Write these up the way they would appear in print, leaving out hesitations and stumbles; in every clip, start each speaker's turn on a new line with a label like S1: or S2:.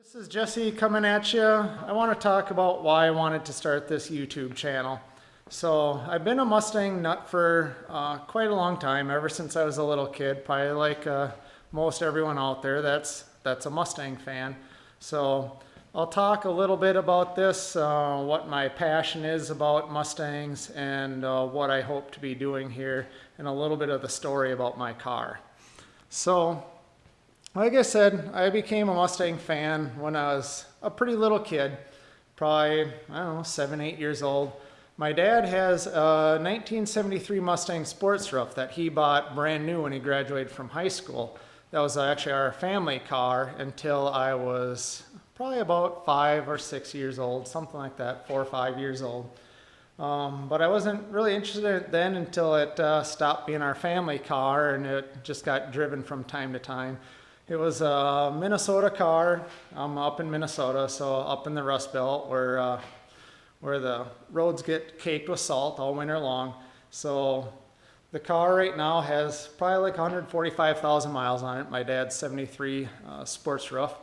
S1: This is Jesse coming at you. I want to talk about why I wanted to start this YouTube channel. So I've been a Mustang nut for quite a long time, ever since I was a little kid, probably like most everyone out there that's a Mustang fan. So I'll talk a little bit about this, what my passion is about Mustangs, and what I hope to be doing here, and a little bit of the story about my car. So, like I said, I became a Mustang fan when I was a pretty little kid, probably, I don't know, 7, 8 years old. My dad has a 1973 Mustang Sports Roof that he bought brand new when he graduated from high school. That was actually our family car until I was probably about 5 or 6 years old, something like that, 4 or 5 years old. But I wasn't really interested in it then until it stopped being our family car and it just got driven from time to time. It was a Minnesota car. I'm up in Minnesota, so up in the Rust Belt where the roads get caked with salt all winter long. So the car right now has probably like 145,000 miles on it. My dad's 73 Sports Roof.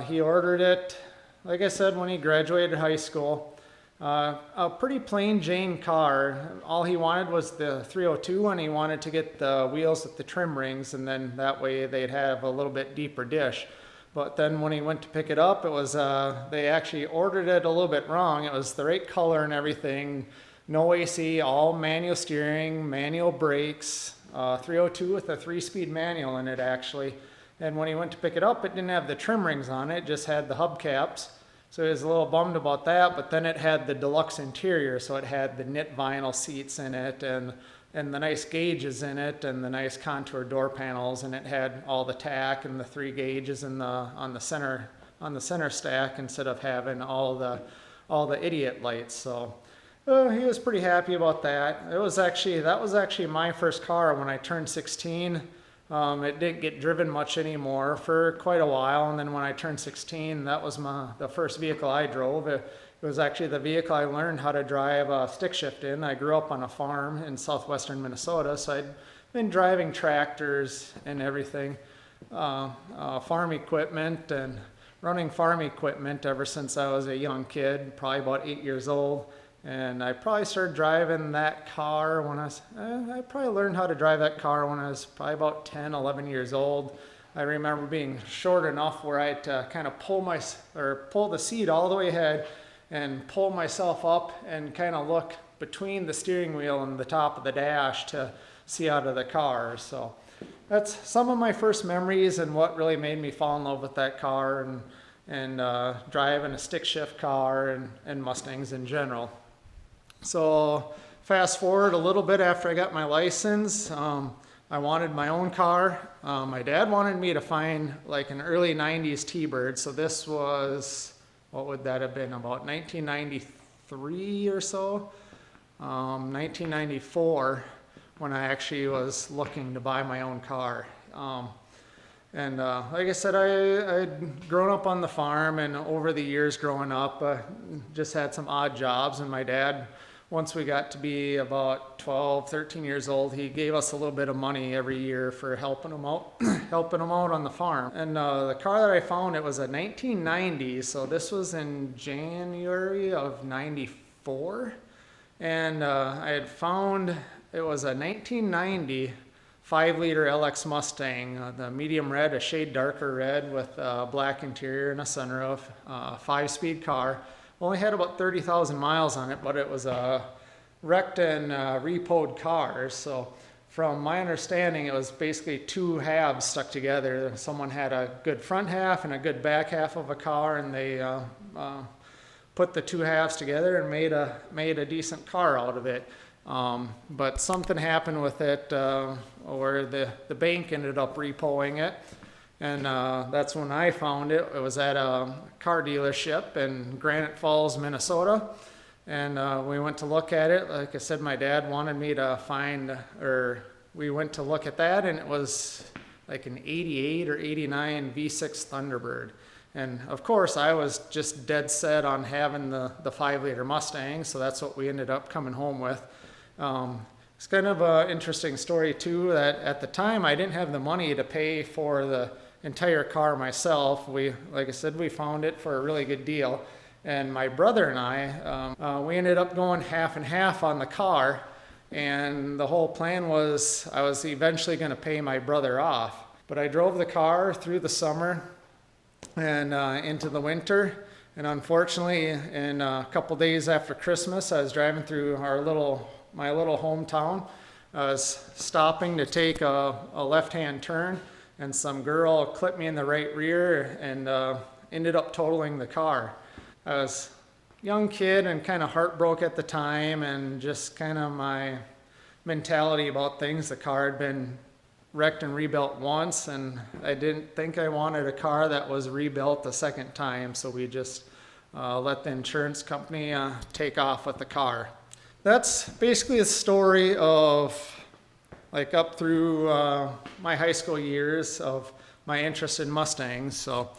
S1: He ordered it, like I said, when he graduated high school. A pretty plain Jane car. All he wanted was the 302, and he wanted to get the wheels with the trim rings, and then that way they'd have a little bit deeper dish. But then when he went to pick it up, it was they actually ordered it a little bit wrong. It was the right color and everything, no AC, all manual steering, manual brakes, 302 with a 3-speed manual in it actually. And when he went to pick it up, it didn't have the trim rings on it, it just had the hubcaps. So he was a little bummed about that, but then it had the deluxe interior, so it had the knit vinyl seats in it and the nice gauges in it and the nice contour door panels, and it had all the tack and the 3 gauges in on the center stack instead of having all the idiot lights. So he was pretty happy about that. That was actually my first car when I turned 16. It didn't get driven much anymore for quite a while, and then when I turned 16, that was the first vehicle I drove. It was actually the vehicle I learned how to drive stick shift in. I grew up on a farm in southwestern Minnesota, so I'd been driving tractors and everything, farm equipment and running farm equipment ever since I was a young kid, probably about 8 years old. And I probably started driving that car when I probably learned how to drive that car when I was probably about 10, 11 years old. I remember being short enough where I had to kind of pull the seat all the way ahead and pull myself up and kind of look between the steering wheel and the top of the dash to see out of the car. So that's some of my first memories and what really made me fall in love with that car and driving a stick shift car and Mustangs in general. So fast forward a little bit after I got my license, I wanted my own car. My dad wanted me to find like an early 90s T-Bird. So this was, what would that have been, about 1993 or so? 1994 when I actually was looking to buy my own car. And like I said, I'd grown up on the farm, and over the years growing up, just had some odd jobs. And my dad, once we got to be about 12, 13 years old, he gave us a little bit of money every year for helping him out, on the farm. And the car that I found, it was a 1990, so this was in January of 94. And I had found it was a 1990 5-liter LX Mustang, the medium red, a shade darker red with a black interior and a sunroof, 5-speed car. Only had about 30,000 miles on it, but it was a wrecked and repoed car. So from my understanding, it was basically 2 halves stuck together. Someone had a good front half and a good back half of a car, and they put the 2 halves together and made a decent car out of it. But something happened with it where the bank ended up repoing it. And that's when I found it. It was at a car dealership in Granite Falls, Minnesota. And we went to look at it. Like I said, my dad wanted me to we went to look at that, and it was like an 88 or 89 V6 Thunderbird. And of course, I was just dead set on having the 5-liter Mustang, so that's what we ended up coming home with. It's kind of an interesting story too, that at the time I didn't have the money to pay for the entire car myself. Like I said, we found it for a really good deal. And my brother and I, we ended up going half and half on the car. And the whole plan was I was eventually going to pay my brother off. But I drove the car through the summer and into the winter. And unfortunately, in a couple days after Christmas, I was driving through my little hometown. I was stopping to take a left-hand turn, and some girl clipped me in the right rear and ended up totaling the car. I was a young kid and kind of heartbroken at the time, and just kind of my mentality about things. The car had been wrecked and rebuilt once, and I didn't think I wanted a car that was rebuilt the second time, so we just let the insurance company take off with the car. That's basically the story of like up through my high school years of my interest in Mustangs. So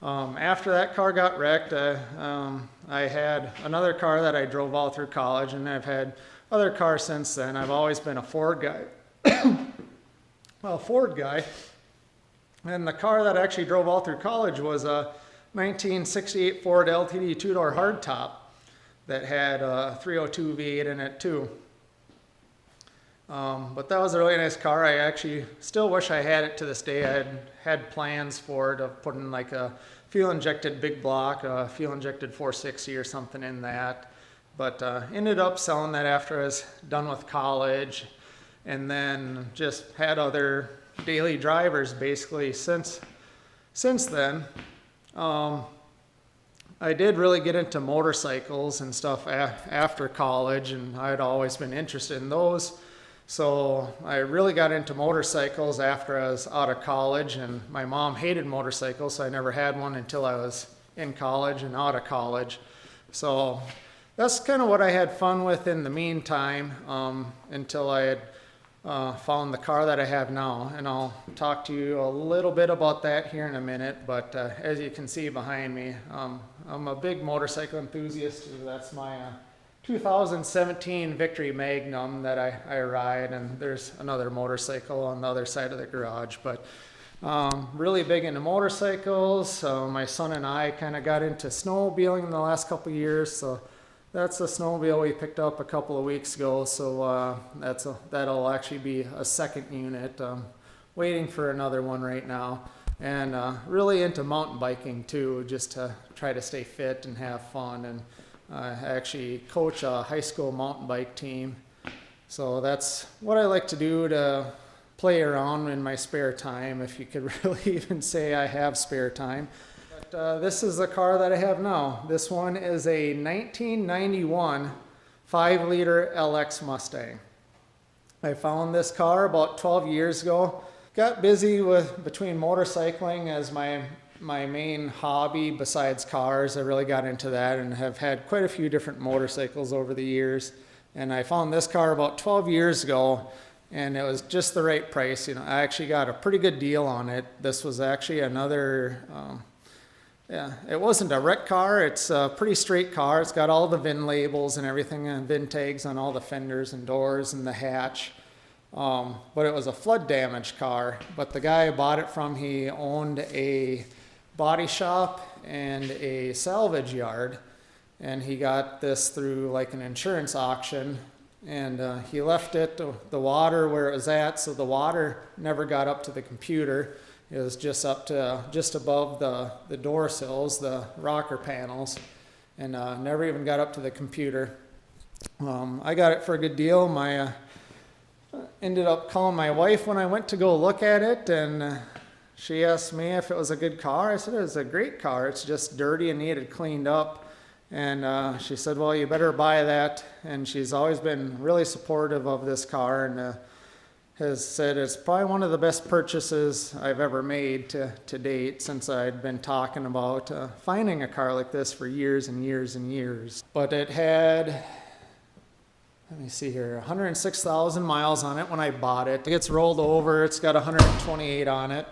S1: after that car got wrecked, I had another car that I drove all through college, and I've had other cars since then. I've always been a Ford guy. Well, Ford guy. And the car that I actually drove all through college was a 1968 Ford LTD two-door hardtop that had a 302 V8 in it too. But that was a really nice car. I actually still wish I had it to this day. I had plans for it of putting like a fuel-injected big block, a fuel-injected 460 or something in that. But ended up selling that after I was done with college, and then just had other daily drivers basically since then. I did really get into motorcycles and stuff after college, and I'd always been interested in those. So I really got into motorcycles after I was out of college, and my mom hated motorcycles, so I never had one until I was in college and out of college. So that's kind of what I had fun with in the meantime, until I had found the car that I have now. And I'll talk to you a little bit about that here in a minute, but as you can see behind me, I'm a big motorcycle enthusiast too. That's my 2017 Victory Magnum that I ride, and there's another motorcycle on the other side of the garage. But really big into motorcycles. My son and I kind of got into snowmobiling in the last couple of years, so that's a snowmobile we picked up a couple of weeks ago. So that'll actually be a second unit. Waiting for another one right now. And really into mountain biking too, just to try to stay fit and have fun. And I actually coach a high school mountain bike team. So that's what I like to do to play around in my spare time, if you could really even say I have spare time. But this is the car that I have now. This one is a 1991 5-liter LX Mustang. I found this car about 12 years ago. Got busy between motorcycling as my main hobby besides cars. I really got into that and have had quite a few different motorcycles over the years. And I found this car about 12 years ago, and it was just the right price. You know, I actually got a pretty good deal on it. This was actually another, it wasn't a wreck car. It's a pretty straight car. It's got all the VIN labels and everything, and VIN tags on all the fenders and doors and the hatch. But it was a flood damaged car. But the guy I bought it from, he owned a body shop and a salvage yard, and he got this through like an insurance auction, and he left it, the water where it was at, so the water never got up to the computer. It was just up to just above the door sills, the rocker panels, and never even got up to the computer. I got it for a good deal. Ended up calling my wife when I went to go look at it, and she asked me if it was a good car. I said it was a great car. It's just dirty and needed cleaned up. And she said, well, you better buy that. And she's always been really supportive of this car, and has said it's probably one of the best purchases I've ever made to date, since I'd been talking about finding a car like this for years and years and years. But it had, let me see here, 106,000 miles on it when I bought it. It gets rolled over. It's got 128 on it.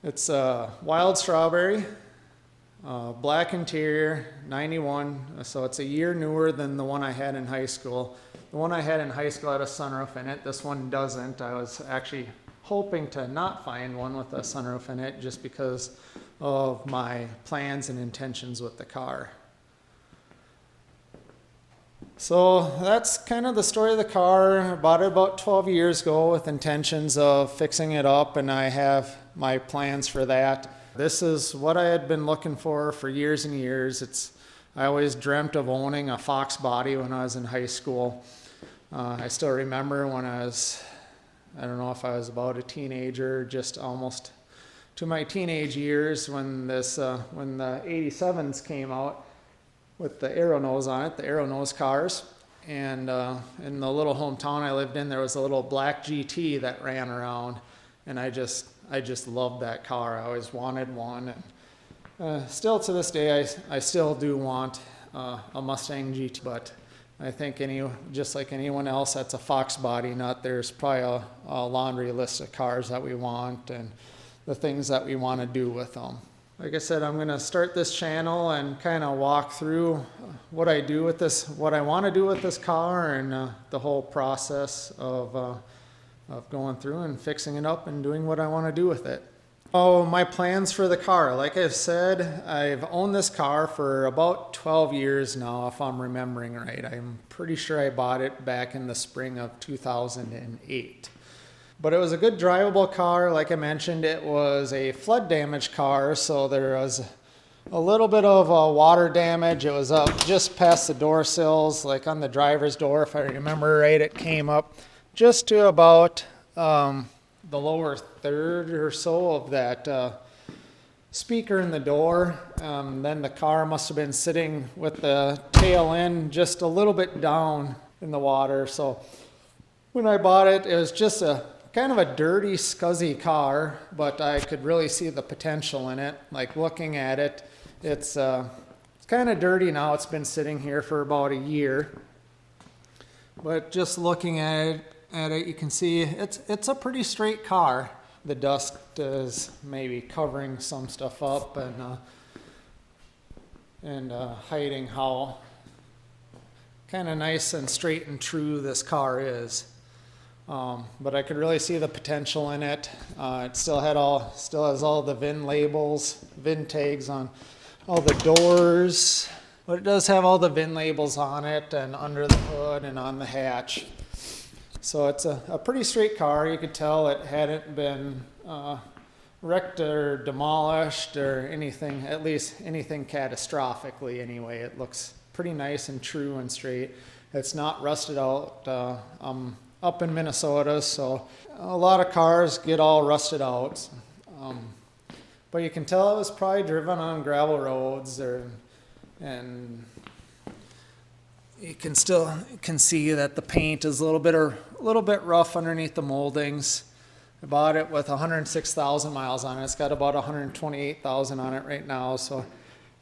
S1: It's wild strawberry, black interior, 91. So it's a year newer than the one I had in high school. The one I had in high school had a sunroof in it. This one doesn't. I was actually hoping to not find one with a sunroof in it just because of my plans and intentions with the car. So that's kind of the story of the car. I bought it about 12 years ago with intentions of fixing it up, and I have my plans for that. This is what I had been looking for years and years. I always dreamt of owning a Fox body when I was in high school. I still remember when I don't know if I was about a teenager, just almost to my teenage years, when the 87s came out with the arrow nose on it, the arrow nose cars. And in the little hometown I lived in, there was a little black GT that ran around, and I just loved that car. I always wanted one. And, still to this day, I still do want a Mustang GT, but I think just like anyone else that's a Fox body nut, there's probably a laundry list of cars that we want and the things that we want to do with them. Like I said, I'm going to start this channel and kind of walk through what I do with this, what I want to do with this car, and the whole process of going through and fixing it up and doing what I want to do with it. Oh, my plans for the car. Like I've said, I've owned this car for about 12 years now, if I'm remembering right. I'm pretty sure I bought it back in the spring of 2008. But it was a good drivable car. Like I mentioned, it was a flood damage car, so there was a little bit of water damage. It was up just past the door sills, like on the driver's door, if I remember right. It came up just to about the lower third or so of that speaker in the door. Then the car must have been sitting with the tail end just a little bit down in the water. So when I bought it, it was just a kind of a dirty, scuzzy car, but I could really see the potential in it. Like looking at it, it's kind of dirty now. It's been sitting here for about a year. But just looking at it, you can see it's a pretty straight car. The dust is maybe covering some stuff up and hiding how kind of nice and straight and true this car is. But I could really see the potential in it. It still has all the VIN labels, VIN tags on all the doors. But it does have all the VIN labels on it and under the hood and on the hatch. So it's a pretty straight car. You could tell it hadn't been wrecked or demolished or anything, at least anything catastrophically anyway. It looks pretty nice and true and straight. It's not rusted out. Up in Minnesota, so a lot of cars get all rusted out. But you can tell it was probably driven on gravel roads, and you can see that the paint is a little bit rough underneath the moldings. I bought it with 106,000 miles on it. It's got about 128,000 on it right now, so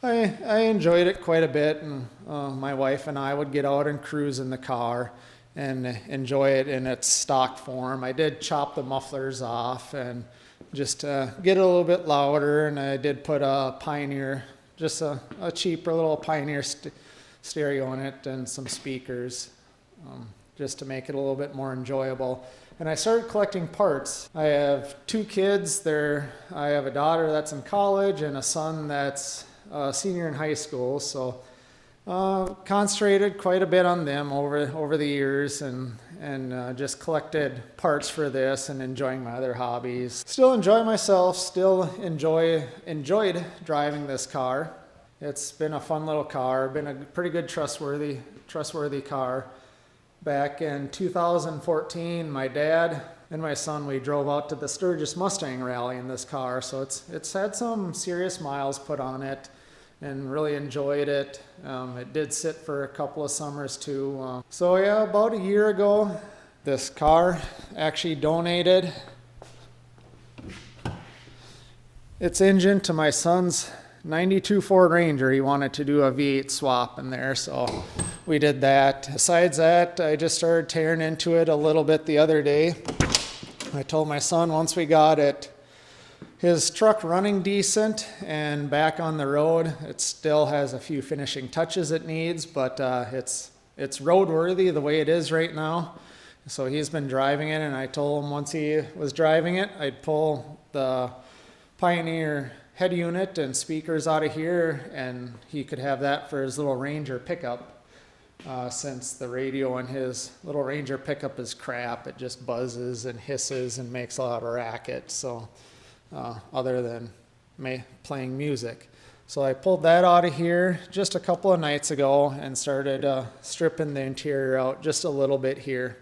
S1: I enjoyed it quite a bit, and my wife and I would get out and cruise in the car and enjoy it in its stock form. I did chop the mufflers off and just get it a little bit louder, and I did put a Pioneer, just a cheaper little Pioneer stereo in it and some speakers, just to make it a little bit more enjoyable. And I started collecting parts. I have 2 kids. I have a daughter that's in college and a son that's a senior in high school, so concentrated quite a bit on them over the years, and just collected parts for this and enjoying my other hobbies. Still enjoy myself, still enjoyed driving this car. It's been a fun little car, been a pretty good trustworthy car. Back in 2014, my dad and my son, we drove out to the Sturgis Mustang rally in this car, so it's had some serious miles put on it, and really enjoyed it. It did sit for a couple of summers too. So yeah, about a year ago, this car actually donated its engine to my son's 92 Ford Ranger. He wanted to do a V8 swap in there, so we did that. Besides that, I just started tearing into it a little bit the other day. I told my son once we got his truck running decent and back on the road, it still has a few finishing touches it needs, but it's roadworthy the way it is right now. So he's been driving it, and I told him once he was driving it, I'd pull the Pioneer head unit and speakers out of here, and he could have that for his little Ranger pickup. Since the radio in his little Ranger pickup is crap, it just buzzes and hisses and makes a lot of racket. So other than playing music. So I pulled that out of here just a couple of nights ago and started stripping the interior out just a little bit here.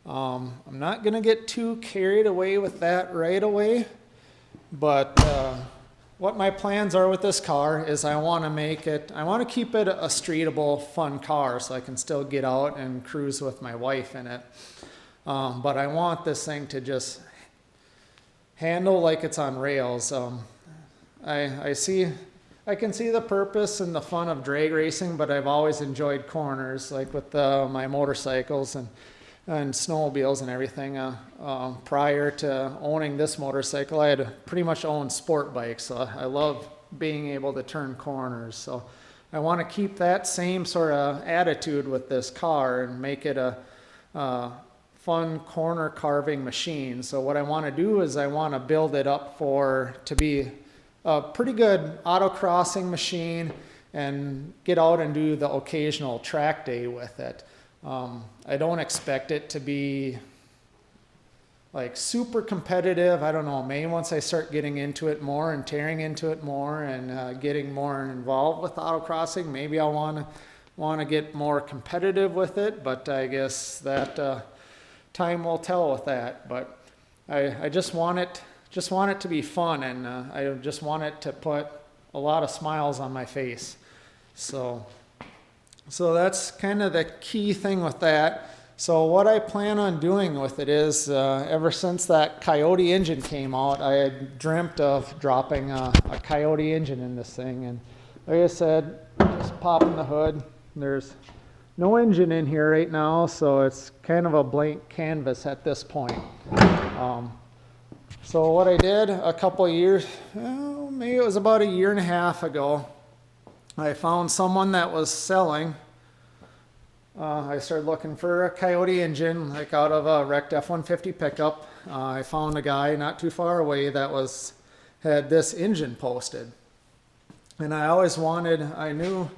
S1: I'm not going to get too carried away with that right away, but what my plans are with this car is I want to keep it a streetable, fun car so I can still get out and cruise with my wife in it. But I want this thing to just handle like it's on rails. I can see the purpose and the fun of drag racing, but I've always enjoyed corners, like with my motorcycles and snowmobiles and everything. Prior to owning this motorcycle, I had pretty much owned sport bikes, so I love being able to turn corners. So I want to keep that same sort of attitude with this car and make it a fun corner carving machine. So what I want to do is I want to build it up to be a pretty good autocrossing machine and get out and do the occasional track day with it. I don't expect it to be like super competitive. I don't know, maybe once I start getting into it more and tearing into it more and getting more involved with autocrossing, maybe I'll want to get more competitive with it, but I guess that time will tell with that. But I just want it to be fun, and I just want it to put a lot of smiles on my face. So that's kind of the key thing with that. So what I plan on doing with it is, ever since that Coyote engine came out, I had dreamt of dropping a Coyote engine in this thing. And like I said, just popping the hood. There's no engine in here right now, so it's kind of a blank canvas at this point. So what I did a couple of years, maybe it was about a year and a half ago, I found someone that was selling. I started looking for a Coyote engine, like out of a wrecked F-150 pickup. I found a guy not too far away that had this engine posted. And I knew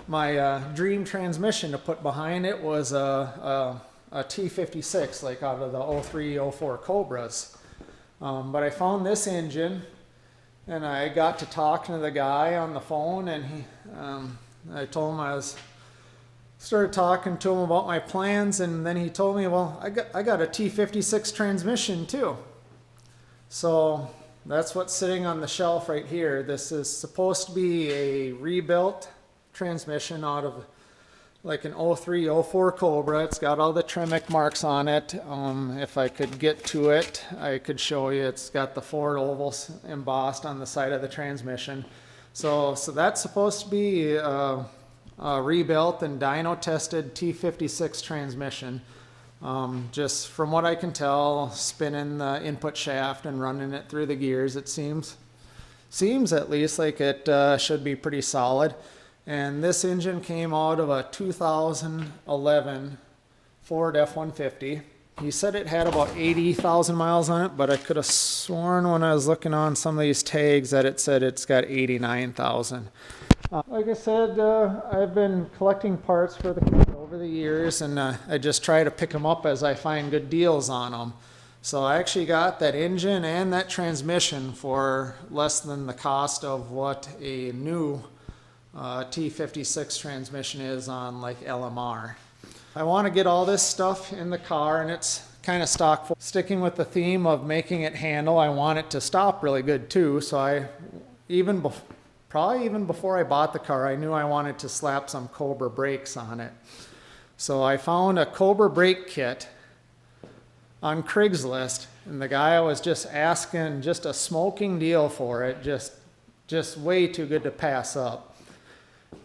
S1: my dream transmission to put behind it was a T56, like out of the 03, 04 Cobras. But I found this engine, and I got to talking to the guy on the phone, and I told him started talking to him about my plans, and then he told me, well, I got a T56 transmission too. So that's what's sitting on the shelf right here. This is supposed to be a rebuilt transmission out of like an 03, 04 Cobra. It's got all the Tremec marks on it. If I could get to it, I could show you. It's got the Ford ovals embossed on the side of the transmission. So that's supposed to be a rebuilt and dyno tested T56 transmission. Just from what I can tell, spinning the input shaft and running it through the gears, it seems at least like it should be pretty solid. And this engine came out of a 2011 Ford F-150. He said it had about 80,000 miles on it, but I could have sworn when I was looking on some of these tags that it said it's got 89,000. Like I said, I've been collecting parts for the car over the years, and I just try to pick them up as I find good deals on them. So I actually got that engine and that transmission for less than the cost of what a new T56 transmission is on like LMR. I want to get all this stuff in the car, and it's kind of stock. Sticking with the theme of making it handle, I want it to stop really good too. So probably even before I bought the car, I knew I wanted to slap some Cobra brakes on it. So I found a Cobra brake kit on Craigslist, and the guy was just asking just a smoking deal for it, just way too good to pass up.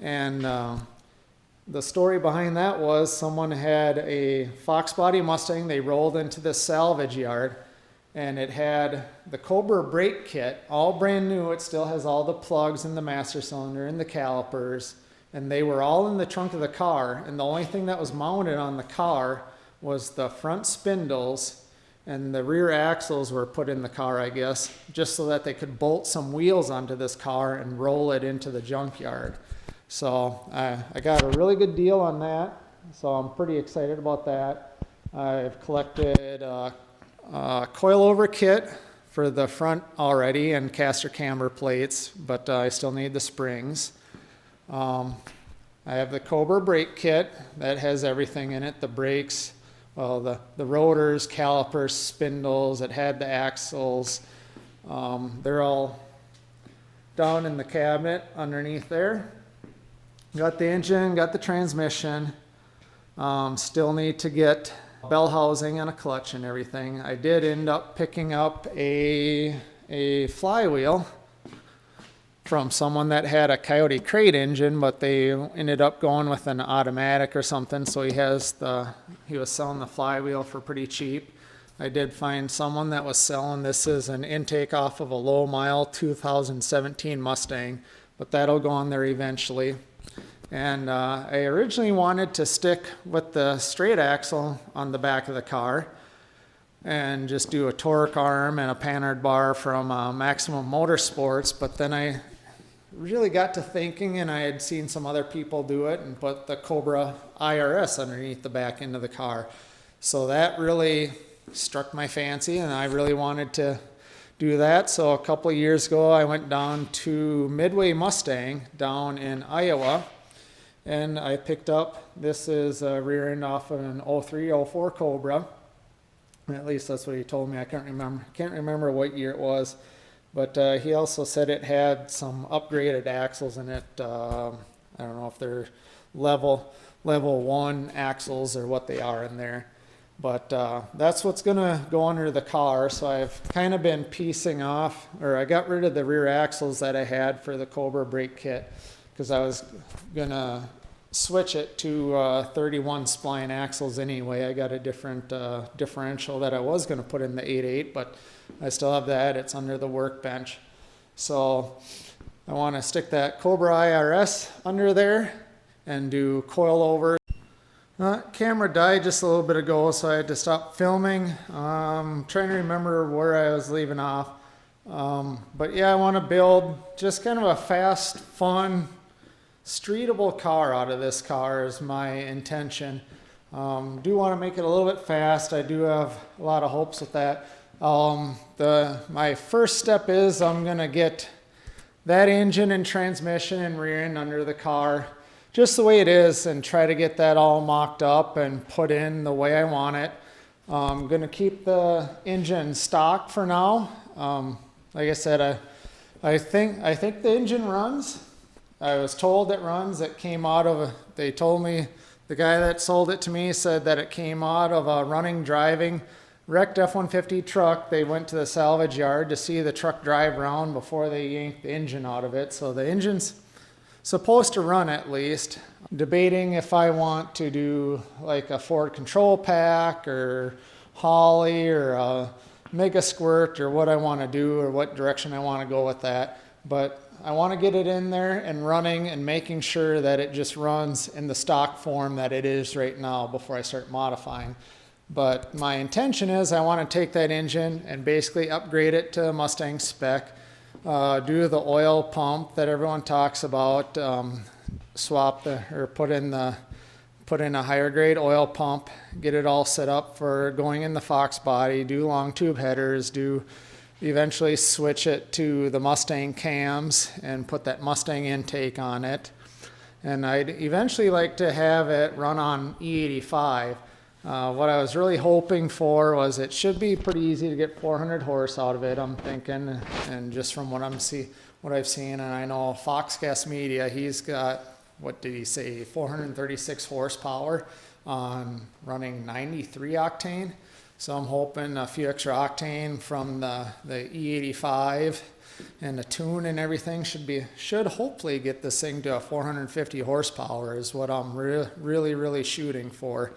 S1: And the story behind that was someone had a Fox body Mustang. They rolled into this salvage yard, and it had the Cobra brake kit, all brand new. It still has all the plugs in the master cylinder and the calipers, and they were all in the trunk of the car. And the only thing that was mounted on the car was the front spindles and the rear axles were put in the car, I guess, just so that they could bolt some wheels onto this car and roll it into the junkyard. So I got a really good deal on that, so I'm pretty excited about that. I've collected a coilover kit for the front already and caster camber plates, but I still need the springs. I have the Cobra brake kit that has everything in it, the brakes, well, the rotors, calipers, spindles. It had the axles. They're all down in the cabinet underneath there. Got the engine, got the transmission. Still need to get bell housing and a clutch and everything. I did end up picking up a flywheel from someone that had a Coyote crate engine, but they ended up going with an automatic or something, so he was selling the flywheel for pretty cheap. I did find someone that was selling, this is an intake off of a low mile 2017 Mustang, but that'll go on there eventually. And I originally wanted to stick with the straight axle on the back of the car and just do a torque arm and a Panhard bar from Maximum Motorsports, but then I really got to thinking, and I had seen some other people do it and put the Cobra IRS underneath the back end of the car. So that really struck my fancy, and I really wanted to do that. So a couple of years ago, I went down to Midway Mustang down in Iowa, and I picked up, this is a rear end off of an 03-04 Cobra. At least that's what he told me. I can't remember what year it was. But he also said it had some upgraded axles in it. I don't know if they're level 1 axles or what they are in there. But that's what's going to go under the car. So I've kind of been piecing off, or I got rid of the rear axles that I had for the Cobra brake kit, because I was going to switch it to 31 spline axles anyway. I got a different differential that I was going to put in the 8.8, but I still have that. It's under the workbench. So I want to stick that Cobra IRS under there and do coilover. Camera died just a little bit ago, so I had to stop filming. Trying to remember where I was leaving off. But yeah, I want to build just kind of a fast, fun, streetable car out of this car is my intention. Do want to make it a little bit fast. I do have a lot of hopes with that. My first step is I'm going to get that engine and transmission and rear end under the car just the way it is and try to get that all mocked up and put in the way I want it. I'm going to keep the engine stock for now. Like I said, I think the engine runs. I was told it runs. It came out of they told me, the guy that sold it to me said that it came out of a running, driving, wrecked F-150 truck. They went to the salvage yard to see the truck drive around before they yanked the engine out of it. So the engine's supposed to run at least. Debating if I want to do like a Ford control pack or Holly or a Mega Squirt or what I want to do or what direction I want to go with that. But I want to get it in there and running and making sure that it just runs in the stock form that it is right now before I start modifying. But my intention is I want to take that engine and basically upgrade it to Mustang spec, do the oil pump that everyone talks about, put in a higher grade oil pump, get it all set up for going in the Fox body, do long tube headers, eventually switch it to the Mustang cams and put that Mustang intake on it. And I'd eventually like to have it run on E85. What I was really hoping for was it should be pretty easy to get 400 horse out of it, I'm thinking, and just from what I've seen, and I know Fox Gas Media, he's got, what did he say, 436 horsepower on running 93 octane. So I'm hoping a few extra octane from the E85 and the tune and everything should hopefully get this thing to a 450 horsepower is what I'm really shooting for.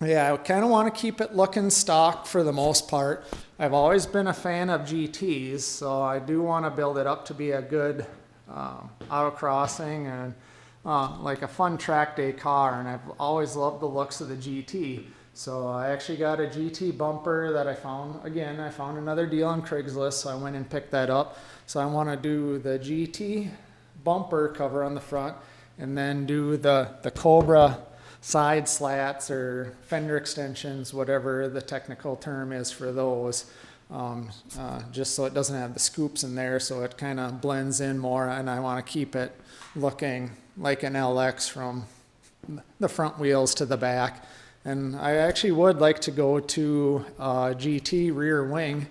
S1: Yeah, I kind of want to keep it looking stock for the most part. I've always been a fan of GTs, so I do want to build it up to be a good autocrossing and like a fun track day car, and I've always loved the looks of the GT. So I actually got a GT bumper that I found. Again, I found another deal on Craigslist, so I went and picked that up. So I want to do the GT bumper cover on the front, and then do the Cobra side slats or fender extensions, whatever the technical term is for those. Just so it doesn't have the scoops in there, so it kind of blends in more, and I want to keep it looking like an LX from the front wheels to the back. And I actually would like to go to GT rear wing.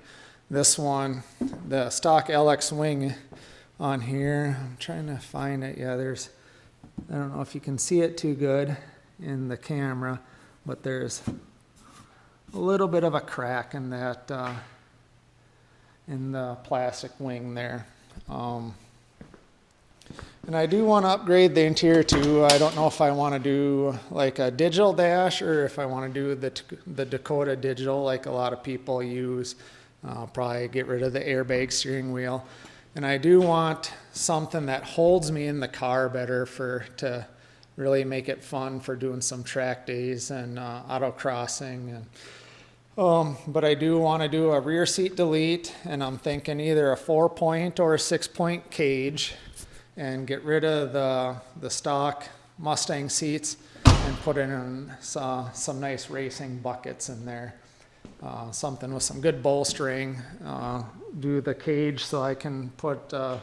S1: This one, the stock LX wing on here. I'm trying to find it. Yeah, I don't know if you can see it too good in the camera, but there's a little bit of a crack in that, in the plastic wing there. And I do want to upgrade the interior too. I don't know if I want to do like a digital dash or if I want to do the Dakota digital like a lot of people use. I'll probably get rid of the airbag steering wheel. And I do want something that holds me in the car better to really make it fun for doing some track days and autocrossing. And but I do want to do a rear seat delete, and I'm thinking either a 4-point or a 6-point cage, and get rid of the stock Mustang seats and put in some nice racing buckets in there. Something with some good bolstering. Do the cage so I can put a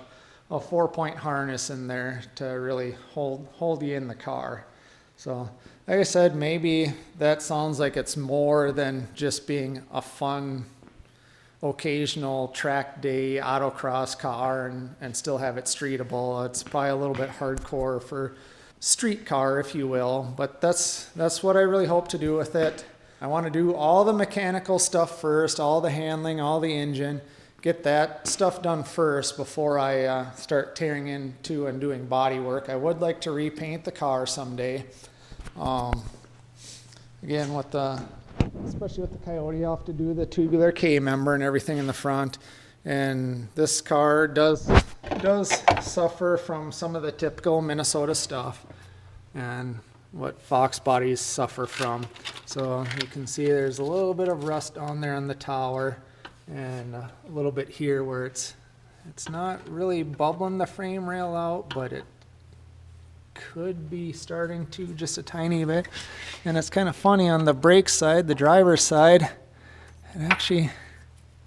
S1: 4-point harness in there to really hold you in the car. So like I said, maybe that sounds like it's more than just being a fun occasional track day autocross car and still have it streetable. It's probably a little bit hardcore for street car, if you will, but that's what I really hope to do with it. I want to do all the mechanical stuff first, all the handling, all the engine, get that stuff done first before I start tearing into and doing body work. I would like to repaint the car someday. Again, especially with the Coyote, I'll have to do the tubular K-member and everything in the front. And this car does suffer from some of the typical Minnesota stuff and what Fox bodies suffer from. So you can see there's a little bit of rust on there on the tower, and a little bit here where it's not really bubbling the frame rail out, but it could be starting to just a tiny bit. And it's kind of funny on the brake side, the driver's side, it actually,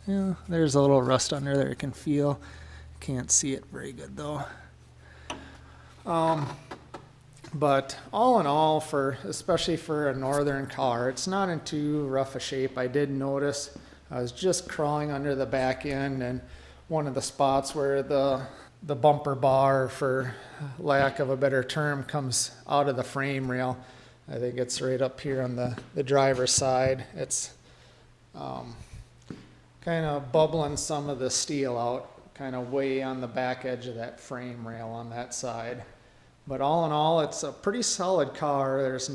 S1: there's a little rust under there you can feel. Can't see it very good though. But all in all, especially for a northern car, it's not in too rough a shape. I did notice I was just crawling under the back end, and one of the spots where the bumper bar, for lack of a better term, comes out of the frame rail. I think it's right up here on the driver's side. It's kind of bubbling some of the steel out, kind of way on the back edge of that frame rail on that side. But all in all, it's a pretty solid car. There's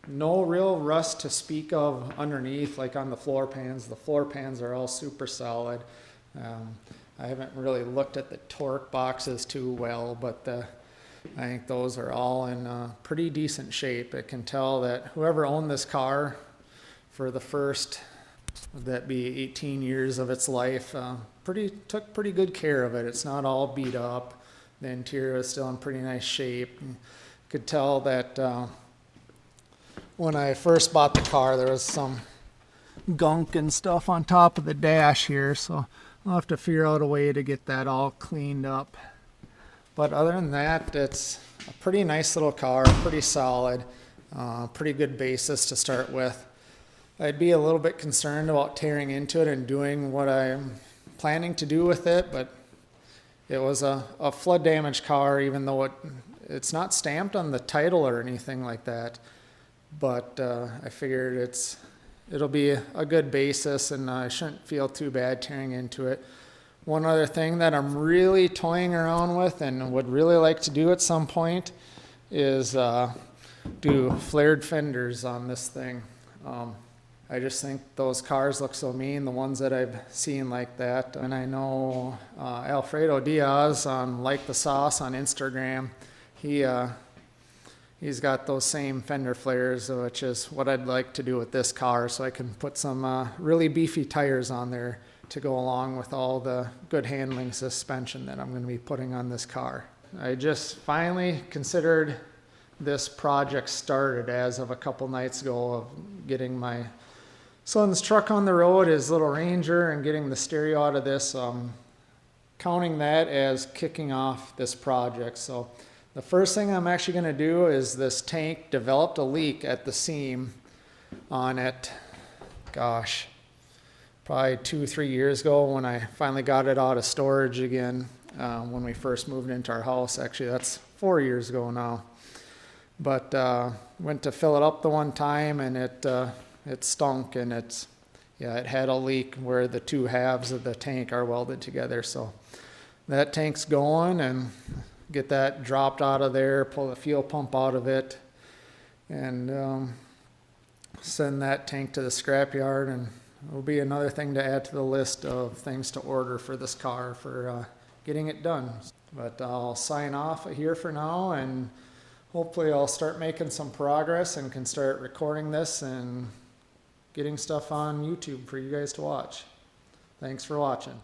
S1: no real rust to speak of underneath, like on the floor pans. The floor pans are all super solid. I haven't really looked at the torque boxes too well, but I think those are all in pretty decent shape. I can tell that whoever owned this car for the first, would that be 18 years of its life, took pretty good care of it. It's not all beat up. The interior is still in pretty nice shape. You could tell that when I first bought the car, there was some gunk and stuff on top of the dash here, so I'll have to figure out a way to get that all cleaned up. But other than that, it's a pretty nice little car, pretty solid, pretty good basis to start with. I'd be a little bit concerned about tearing into it and doing what I'm planning to do with it, but it was a flood damaged car, even though it's not stamped on the title or anything like that. But I figured it'll be a good basis, and I shouldn't feel too bad tearing into it. One other thing that I'm really toying around with and would really like to do at some point is do flared fenders on this thing. I just think those cars look so mean, the ones that I've seen like that. And I know Alfredo Diaz on Like the Sauce on Instagram, he he's got those same fender flares, which is what I'd like to do with this car, so I can put some really beefy tires on there to go along with all the good handling suspension that I'm going to be putting on this car. I just finally considered this project started as of a couple nights ago of getting my son's truck on the road, his little Ranger, and getting the stereo out of this. Counting that as kicking off this project. So the first thing I'm actually going to do is this tank developed a leak at the seam on it, gosh, probably 2-3 years ago when I finally got it out of storage again, when we first moved into our house. Actually, that's 4 years ago now. But went to fill it up the one time, and it stunk, and it had a leak where the two halves of the tank are welded together. So that tank's going, and get that dropped out of there, pull the fuel pump out of it, and send that tank to the scrapyard. And it'll be another thing to add to the list of things to order for this car for getting it done. But I'll sign off here for now, and hopefully I'll start making some progress and can start recording this and getting stuff on YouTube for you guys to watch. Thanks for watching.